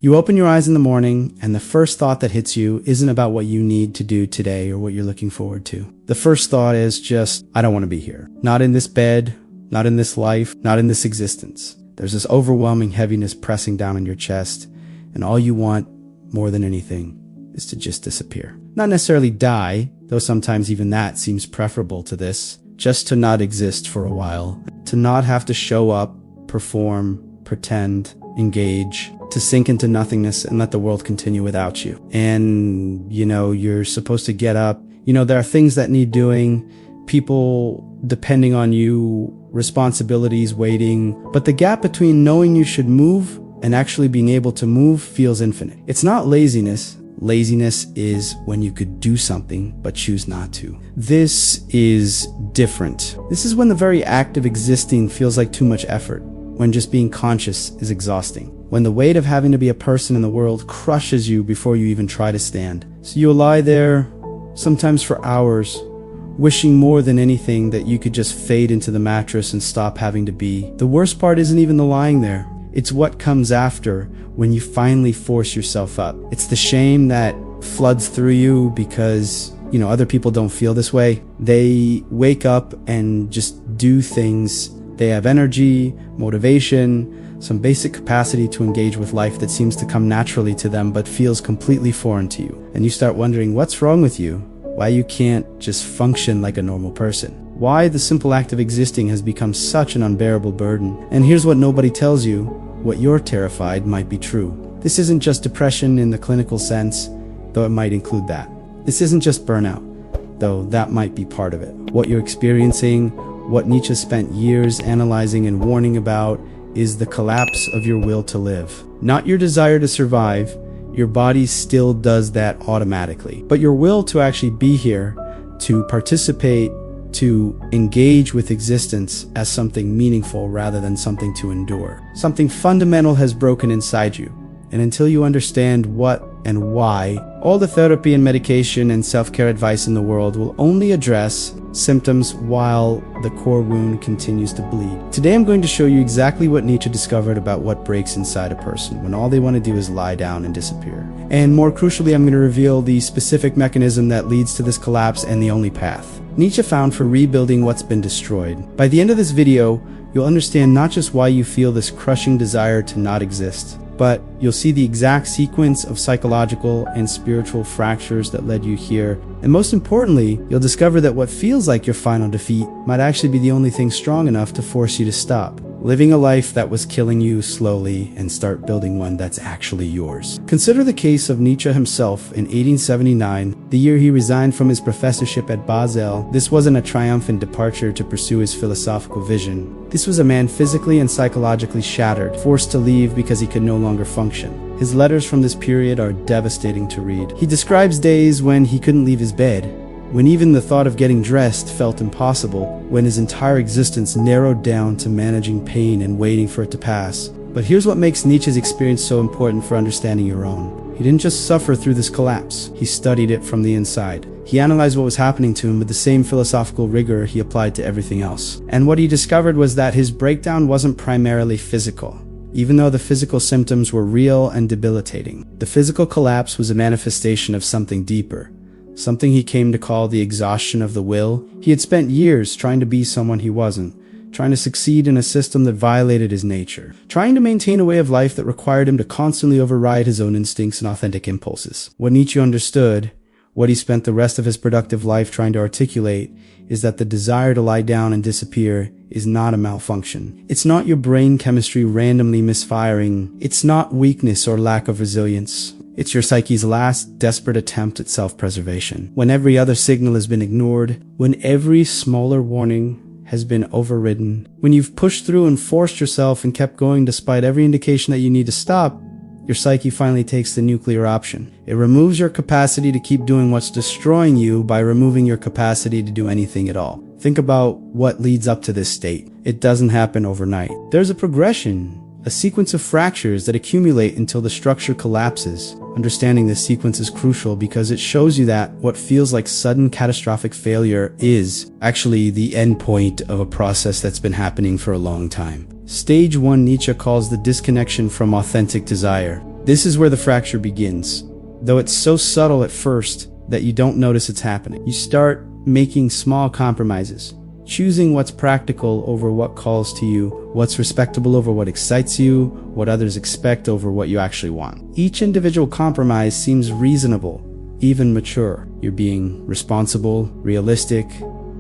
You open your eyes in the morning, and the first thought that hits you isn't about what you need to do today or what you're looking forward to. The first thought is just, I don't want to be here. Not in this bed, not in this life, not in this existence. There's this overwhelming heaviness pressing down on your chest, and all you want, more than anything, is to just disappear. Not necessarily die, though sometimes even that seems preferable to this. Just to not exist for a while. To not have to show up, perform, pretend, engage, to sink into nothingness and let the world continue without you. And, you're supposed to get up. There are things that need doing, people depending on you, responsibilities waiting. But the gap between knowing you should move and actually being able to move feels infinite. It's not laziness. Laziness is when you could do something but choose not to. This is different. This is when the very act of existing feels like too much effort. When just being conscious is exhausting. When the weight of having to be a person in the world crushes you before you even try to stand. So you'll lie there, sometimes for hours, wishing more than anything that you could just fade into the mattress and stop having to be. The worst part isn't even the lying there. It's what comes after when you finally force yourself up. It's the shame that floods through you because, other people don't feel this way. They wake up and just do things. They have energy, motivation, some basic capacity to engage with life that seems to come naturally to them but feels completely foreign to you. And you start wondering what's wrong with you, why you can't just function like a normal person, why the simple act of existing has become such an unbearable burden. And here's what nobody tells you, what you're terrified might be true. This isn't just depression in the clinical sense, though it might include that. This isn't just burnout, though that might be part of it. What you're experiencing, what Nietzsche spent years analyzing and warning about, is the collapse of your will to live. Not your desire to survive, your body still does that automatically. But your will to actually be here, to participate, to engage with existence as something meaningful rather than something to endure. Something fundamental has broken inside you. And until you understand what and why, all the therapy and medication and self-care advice in the world will only address symptoms while the core wound continues to bleed. Today I'm going to show you exactly what Nietzsche discovered about what breaks inside a person when all they want to do is lie down and disappear. And more crucially, I'm going to reveal the specific mechanism that leads to this collapse and the only path Nietzsche found for rebuilding what's been destroyed. By the end of this video, you'll understand not just why you feel this crushing desire to not exist, but you'll see the exact sequence of psychological and spiritual fractures that led you here. And most importantly, you'll discover that what feels like your final defeat might actually be the only thing strong enough to force you to stop living a life that was killing you slowly and start building one that's actually yours. Consider the case of Nietzsche himself in 1879, the year he resigned from his professorship at Basel. This wasn't a triumphant departure to pursue his philosophical vision. This was a man physically and psychologically shattered, forced to leave because he could no longer function. His letters from this period are devastating to read. He describes days when he couldn't leave his bed, when even the thought of getting dressed felt impossible, when his entire existence narrowed down to managing pain and waiting for it to pass. But here's what makes Nietzsche's experience so important for understanding your own. He didn't just suffer through this collapse, he studied it from the inside. He analyzed what was happening to him with the same philosophical rigor he applied to everything else. And what he discovered was that his breakdown wasn't primarily physical. Even though the physical symptoms were real and debilitating, the physical collapse was a manifestation of something deeper. Something he came to call the exhaustion of the will. He had spent years trying to be someone he wasn't, trying to succeed in a system that violated his nature, trying to maintain a way of life that required him to constantly override his own instincts and authentic impulses. What Nietzsche understood, what he spent the rest of his productive life trying to articulate, is that the desire to lie down and disappear is not a malfunction. It's not your brain chemistry randomly misfiring. It's not weakness or lack of resilience. It's your psyche's last desperate attempt at self-preservation. When every other signal has been ignored, when every smaller warning has been overridden, when you've pushed through and forced yourself and kept going despite every indication that you need to stop, your psyche finally takes the nuclear option. It removes your capacity to keep doing what's destroying you by removing your capacity to do anything at all. Think about what leads up to this state. It doesn't happen overnight. There's a progression, a sequence of fractures that accumulate until the structure collapses. Understanding this sequence is crucial because it shows you that what feels like sudden catastrophic failure is actually the end point of a process that's been happening for a long time. Stage 1 Nietzsche calls the disconnection from authentic desire. This is where the fracture begins, though it's so subtle at first that you don't notice it's happening. You start making small compromises, choosing what's practical over what calls to you, what's respectable over what excites you, what others expect over what you actually want. Each individual compromise seems reasonable, even mature. You're being responsible, realistic,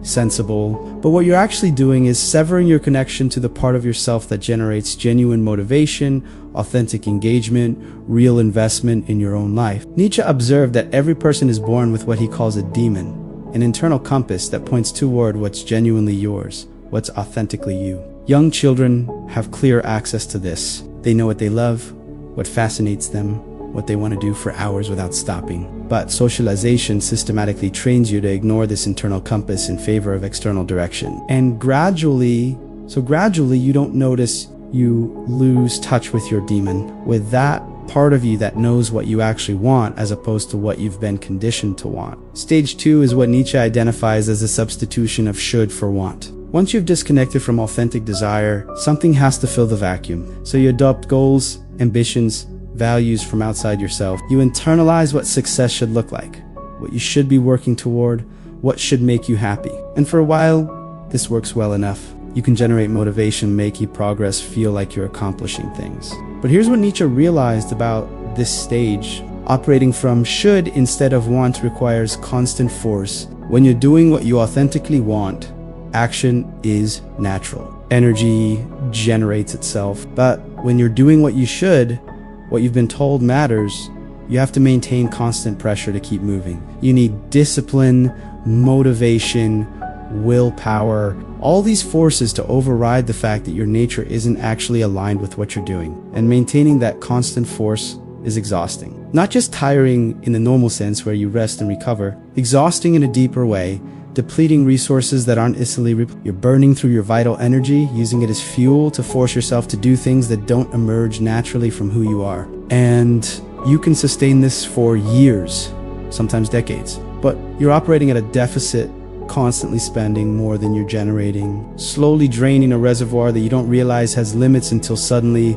sensible, but what you're actually doing is severing your connection to the part of yourself that generates genuine motivation, authentic engagement, real investment in your own life. Nietzsche observed that every person is born with what he calls a demon, an internal compass that points toward what's genuinely yours, what's authentically you. Young children have clear access to this. They know what they love, what fascinates them, what they want to do for hours without stopping. But socialization systematically trains you to ignore this internal compass in favor of external direction. And gradually you don't notice you lose touch with your demon, with that part of you that knows what you actually want as opposed to what you've been conditioned to want. Stage 2 is what Nietzsche identifies as a substitution of should for want. Once you've disconnected from authentic desire, something has to fill the vacuum. So you adopt goals, ambitions, values from outside yourself. You internalize what success should look like, what you should be working toward, what should make you happy. And for a while, this works well enough. You can generate motivation, make your progress feel like you're accomplishing things. But here's what Nietzsche realized about this stage. Operating from should instead of want requires constant force. When you're doing what you authentically want, action is natural. Energy generates itself. But when you're doing what you should, what you've been told matters, you have to maintain constant pressure to keep moving. You need discipline, motivation, willpower, all these forces to override the fact that your nature isn't actually aligned with what you're doing. And maintaining that constant force is exhausting. Not just tiring in the normal sense where you rest and recover, exhausting in a deeper way, depleting resources that aren't easily You're burning through your vital energy, using it as fuel to force yourself to do things that don't emerge naturally from who you are. And you can sustain this for years, sometimes decades, but you're operating at a deficit, constantly spending more than you're generating, slowly draining a reservoir that you don't realize has limits until suddenly,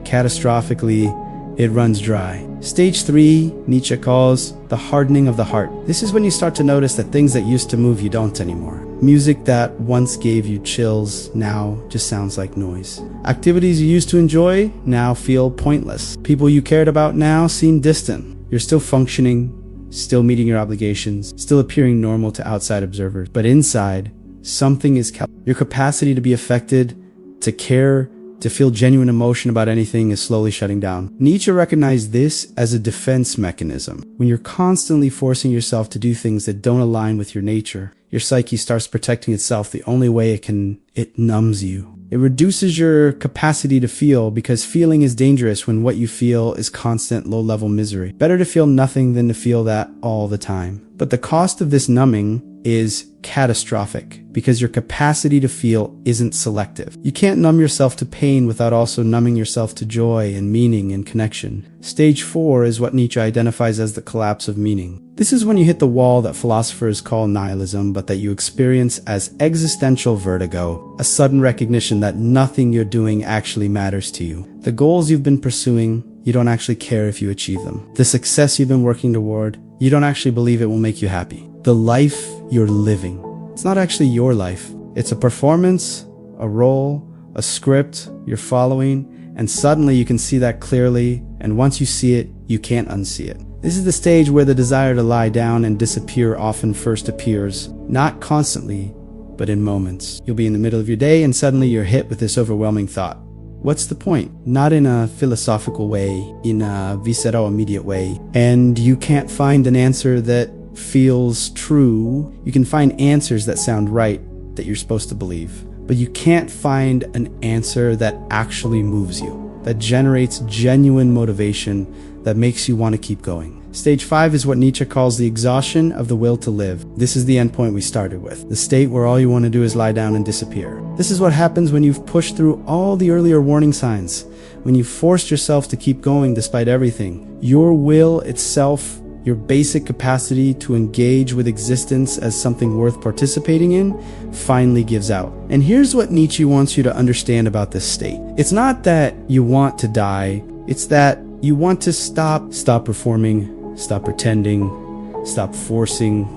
catastrophically, it runs dry. Stage 3, Nietzsche calls the hardening of the heart. This is when you start to notice that things that used to move you don't anymore. Music that once gave you chills now just sounds like noise. Activities you used to enjoy now feel pointless. People you cared about now seem distant. You're still functioning, still meeting your obligations, still appearing normal to outside observers. But inside, something is your capacity to be affected, to care, to feel genuine emotion about anything is slowly shutting down. Nietzsche recognized this as a defense mechanism. When you're constantly forcing yourself to do things that don't align with your nature, your psyche starts protecting itself the only way it numbs you. It reduces your capacity to feel, because feeling is dangerous when what you feel is constant low-level misery. Better to feel nothing than to feel that all the time. But the cost of this numbing is catastrophic, because your capacity to feel isn't selective. You can't numb yourself to pain without also numbing yourself to joy and meaning and connection. Stage 4 is what Nietzsche identifies as the collapse of meaning. This is when you hit the wall that philosophers call nihilism, but that you experience as existential vertigo, a sudden recognition that nothing you're doing actually matters to you. The goals you've been pursuing, you don't actually care if you achieve them. The success you've been working toward, you don't actually believe it will make you happy. The life you're living, it's not actually your life. It's a performance, a role, a script you're following, and suddenly you can see that clearly, and once you see it, you can't unsee it. This is the stage where the desire to lie down and disappear often first appears, not constantly, but in moments. You'll be in the middle of your day and suddenly you're hit with this overwhelming thought. What's the point? Not in a philosophical way, in a visceral, immediate way. And you can't find an answer that feels true. You can find answers that sound right, that you're supposed to believe. But you can't find an answer that actually moves you, that generates genuine motivation, that makes you want to keep going. Stage 5 is what Nietzsche calls the exhaustion of the will to live. This is the endpoint we started with, the state where all you want to do is lie down and disappear. This is what happens when you've pushed through all the earlier warning signs, when you've forced yourself to keep going despite everything. Your will itself, your basic capacity to engage with existence as something worth participating in, finally gives out. And here's what Nietzsche wants you to understand about this state. It's not that you want to die, it's that You want to stop performing, stop pretending, stop forcing,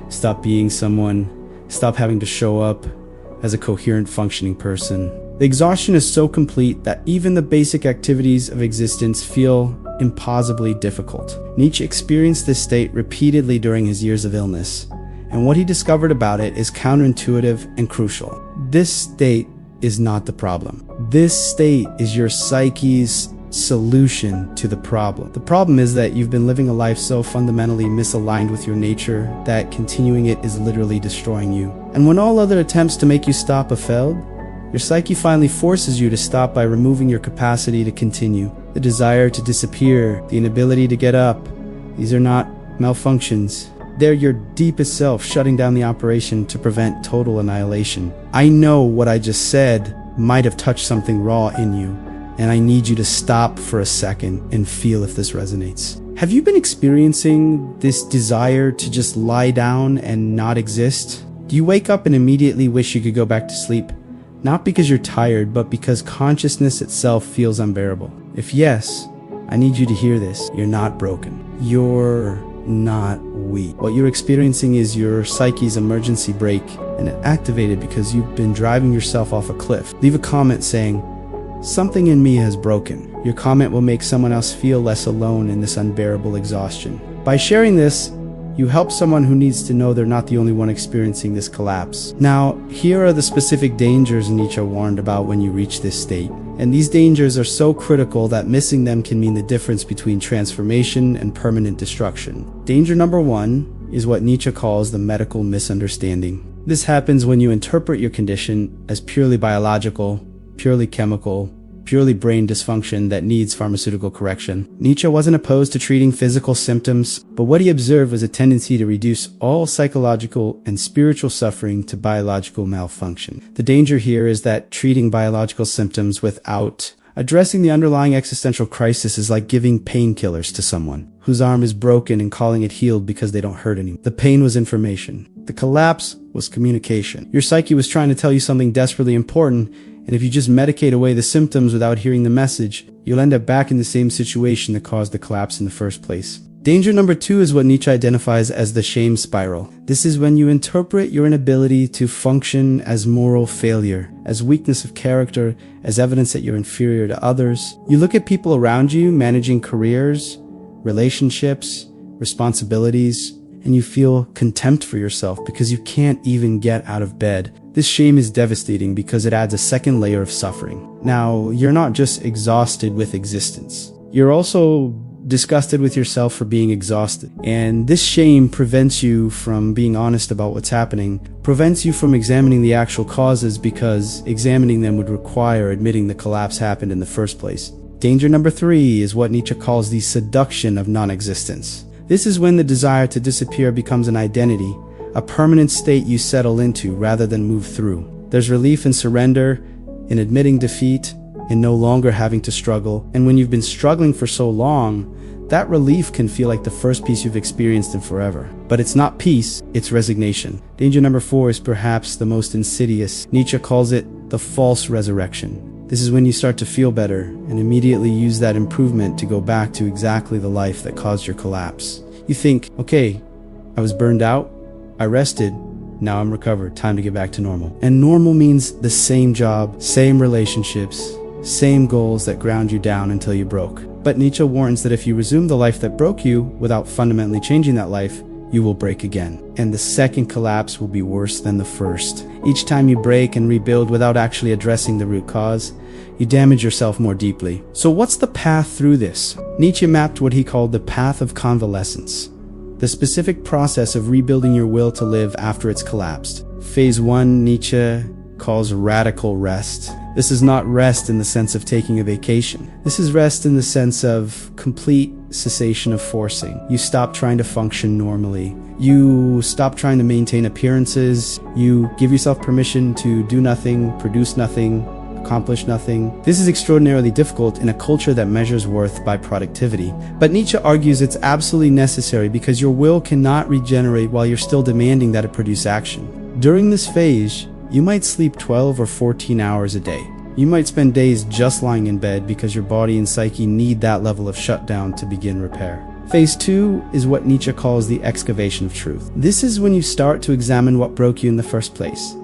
stop being someone, stop having to show up as a coherent, functioning person. The exhaustion is so complete that even the basic activities of existence feel impossibly difficult. Nietzsche experienced this state repeatedly during his years of illness, and what he discovered about it is counterintuitive and crucial. This state is not the problem. This state is your psyche's solution to the problem. The problem is that you've been living a life so fundamentally misaligned with your nature that continuing it is literally destroying you. And when all other attempts to make you stop have failed, your psyche finally forces you to stop by removing your capacity to continue. The desire to disappear, the inability to get up, these are not malfunctions. They're your deepest self shutting down the operation to prevent total annihilation. I know what I just said might have touched something raw in you, and I need you to stop for a second and feel if this resonates. Have you been experiencing this desire to just lie down and not exist? Do you wake up and immediately wish you could go back to sleep? Not because you're tired, but because consciousness itself feels unbearable. If yes, I need you to hear this. You're not broken. You're not weak. What you're experiencing is your psyche's emergency brake, and it activated because you've been driving yourself off a cliff. Leave a comment saying, "Something in me has broken." Your comment will make someone else feel less alone in this unbearable exhaustion. By sharing this, you help someone who needs to know they're not the only one experiencing this collapse. Now, here are the specific dangers Nietzsche warned about when you reach this state. And these dangers are so critical that missing them can mean the difference between transformation and permanent destruction. Danger number one is what Nietzsche calls the medical misunderstanding. This happens when you interpret your condition as purely biological, purely chemical, purely brain dysfunction that needs pharmaceutical correction. Nietzsche wasn't opposed to treating physical symptoms, but what he observed was a tendency to reduce all psychological and spiritual suffering to biological malfunction. The danger here is that treating biological symptoms without addressing the underlying existential crisis is like giving painkillers to someone whose arm is broken and calling it healed because they don't hurt anymore. The pain was information. The collapse was communication. Your psyche was trying to tell you something desperately important, and if you just medicate away the symptoms without hearing the message, you'll end up back in the same situation that caused the collapse in the first place. Danger number two is what Nietzsche identifies as the shame spiral. This is when you interpret your inability to function as moral failure, as weakness of character, as evidence that you're inferior to others. You look at people around you managing careers, relationships, responsibilities, and you feel contempt for yourself because you can't even get out of bed. This shame is devastating because it adds a second layer of suffering. Now, you're not just exhausted with existence. You're also disgusted with yourself for being exhausted. And this shame prevents you from being honest about what's happening, prevents you from examining the actual causes because examining them would require admitting the collapse happened in the first place. Danger number three is what Nietzsche calls the seduction of non-existence. This is when the desire to disappear becomes an identity, a permanent state you settle into rather than move through. There's relief in surrender, in admitting defeat, in no longer having to struggle. And when you've been struggling for so long, that relief can feel like the first peace you've experienced in forever. But it's not peace, it's resignation. Danger number four is perhaps the most insidious. Nietzsche calls it the false resurrection. This is when you start to feel better and immediately use that improvement to go back to exactly the life that caused your collapse. You think, okay, I was burned out, I rested, now I'm recovered, time to get back to normal. And normal means the same job, same relationships, same goals that ground you down until you broke. But Nietzsche warns that if you resume the life that broke you without fundamentally changing that life, you will break again. And the second collapse will be worse than the first. Each time you break and rebuild without actually addressing the root cause, you damage yourself more deeply. So what's the path through this? Nietzsche mapped what he called the path of convalescence, the specific process of rebuilding your will to live after it's collapsed. Phase 1, Nietzsche calls radical rest. This is not rest in the sense of taking a vacation. This is rest in the sense of complete cessation of forcing. You stop trying to function normally. You stop trying to maintain appearances. You give yourself permission to do nothing, produce nothing, accomplish nothing. This is extraordinarily difficult in a culture that measures worth by productivity. But Nietzsche argues it's absolutely necessary because your will cannot regenerate while you're still demanding that it produce action. During this phase, you might sleep 12 or 14 hours a day. You might spend days just lying in bed because your body and psyche need that level of shutdown to begin repair. Phase 2 is what Nietzsche calls the excavation of truth. This is when you start to examine what broke you in the first place.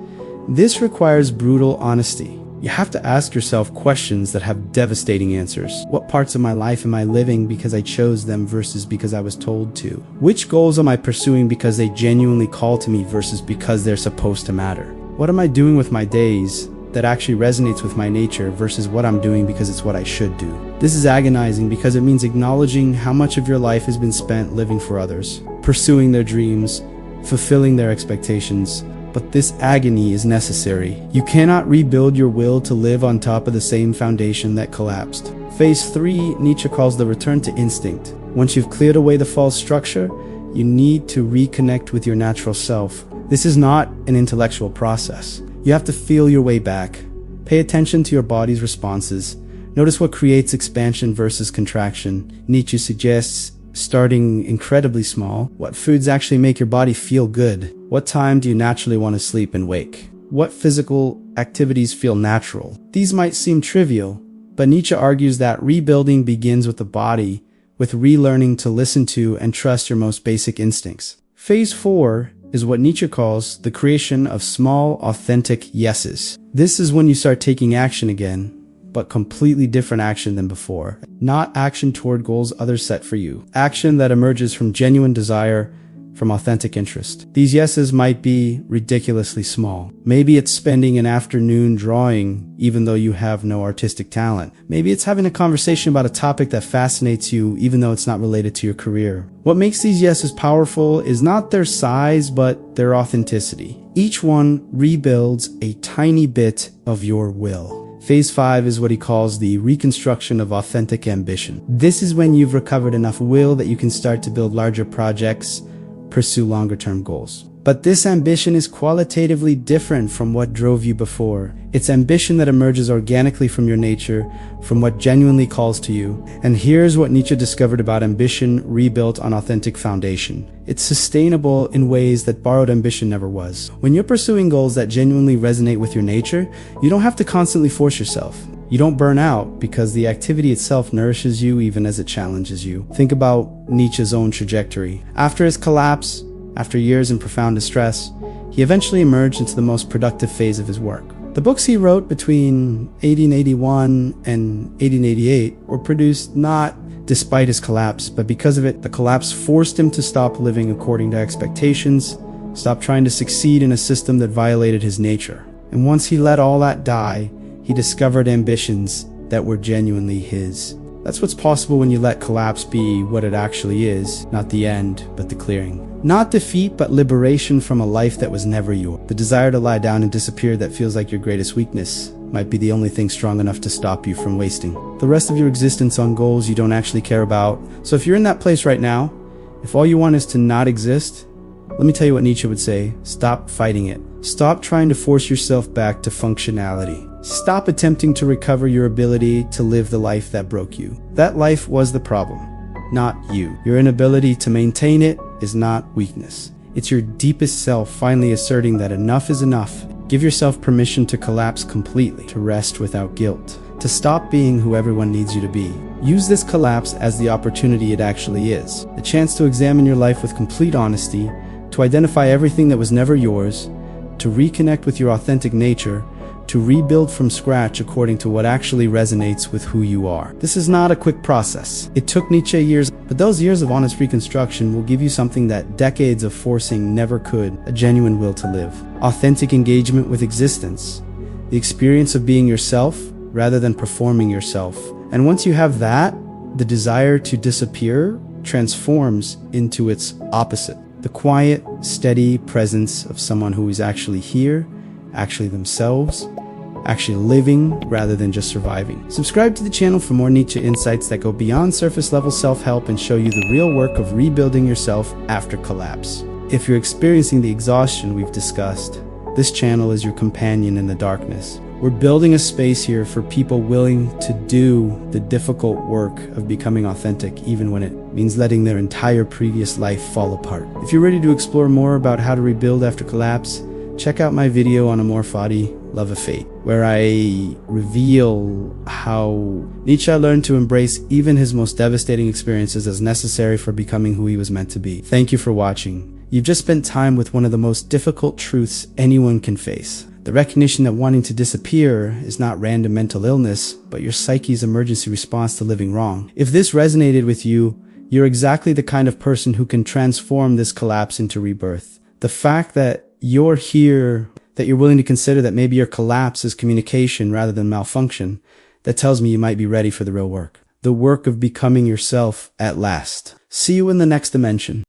This requires brutal honesty. You have to ask yourself questions that have devastating answers. What parts of my life am I living because I chose them versus because I was told to? Which goals am I pursuing because they genuinely call to me versus because they're supposed to matter? What am I doing with my days that actually resonates with my nature versus what I'm doing because it's what I should do? This is agonizing because it means acknowledging how much of your life has been spent living for others, pursuing their dreams, fulfilling their expectations. But this agony is necessary. You cannot rebuild your will to live on top of the same foundation that collapsed. Phase 3, Nietzsche calls the return to instinct. Once you've cleared away the false structure, you need to reconnect with your natural self. This is not an intellectual process. You have to feel your way back. Pay attention to your body's responses. Notice what creates expansion versus contraction. Nietzsche suggests starting incredibly small. What foods actually make your body feel good? What time do you naturally want to sleep and wake? What physical activities feel natural? These might seem trivial, but Nietzsche argues that rebuilding begins with the body, with relearning to listen to and trust your most basic instincts. Phase 4 is what Nietzsche calls the creation of small, authentic yeses. This is when you start taking action again, but completely different action than before. Not action toward goals others set for you. Action that emerges from genuine desire, from authentic interest. These yeses might be ridiculously small. Maybe it's spending an afternoon drawing even though you have no artistic talent. Maybe it's having a conversation about a topic that fascinates you even though it's not related to your career. What makes these yeses powerful is not their size, but their authenticity. Each one rebuilds a tiny bit of your will. Phase 5 is what he calls the reconstruction of authentic ambition. This is when you've recovered enough will that you can start to build larger projects, pursue longer-term goals. But this ambition is qualitatively different from what drove you before. It's ambition that emerges organically from your nature, from what genuinely calls to you. And here's what Nietzsche discovered about ambition rebuilt on authentic foundation. It's sustainable in ways that borrowed ambition never was. When you're pursuing goals that genuinely resonate with your nature, you don't have to constantly force yourself. You don't burn out because the activity itself nourishes you even as it challenges you. Think about Nietzsche's own trajectory. After his collapse, after years in profound distress, he eventually emerged into the most productive phase of his work. The books he wrote between 1881 and 1888 were produced not despite his collapse, but because of it. The collapse forced him to stop living according to expectations, stop trying to succeed in a system that violated his nature. And once he let all that die, he discovered ambitions that were genuinely his. That's what's possible when you let collapse be what it actually is, not the end, but the clearing. Not defeat, but liberation from a life that was never yours. The desire to lie down and disappear that feels like your greatest weakness might be the only thing strong enough to stop you from wasting the rest of your existence on goals you don't actually care about. So if you're in that place right now, if all you want is to not exist, let me tell you what Nietzsche would say: stop fighting it. Stop trying to force yourself back to functionality. Stop attempting to recover your ability to live the life that broke you. That life was the problem, not you. Your inability to maintain it is not weakness. It's your deepest self finally asserting that enough is enough. Give yourself permission to collapse completely, to rest without guilt, to stop being who everyone needs you to be. Use this collapse as the opportunity it actually is, a chance to examine your life with complete honesty, to identify everything that was never yours, to reconnect with your authentic nature, to rebuild from scratch according to what actually resonates with who you are. This is not a quick process. It took Nietzsche years, but those years of honest reconstruction will give you something that decades of forcing never could: a genuine will to live, authentic engagement with existence, the experience of being yourself rather than performing yourself. And once you have that, the desire to disappear transforms into its opposite: the quiet, steady presence of someone who is actually here, actually themselves, actually living rather than just surviving. Subscribe to the channel for more Nietzsche insights that go beyond surface level self-help and show you the real work of rebuilding yourself after collapse. If you're experiencing the exhaustion we've discussed, this channel is your companion in the darkness. We're building a space here for people willing to do the difficult work of becoming authentic, even when it means letting their entire previous life fall apart. If you're ready to explore more about how to rebuild after collapse, check out my video on Amor Fati, Love of Fate, where I reveal how Nietzsche learned to embrace even his most devastating experiences as necessary for becoming who he was meant to be. Thank you for watching. You've just spent time with one of the most difficult truths anyone can face. The recognition that wanting to disappear is not random mental illness, but your psyche's emergency response to living wrong. If this resonated with you, you're exactly the kind of person who can transform this collapse into rebirth. The fact that you're here, that you're willing to consider that maybe your collapse is communication rather than malfunction, that tells me you might be ready for the real work. The work of becoming yourself at last. See you in the next dimension.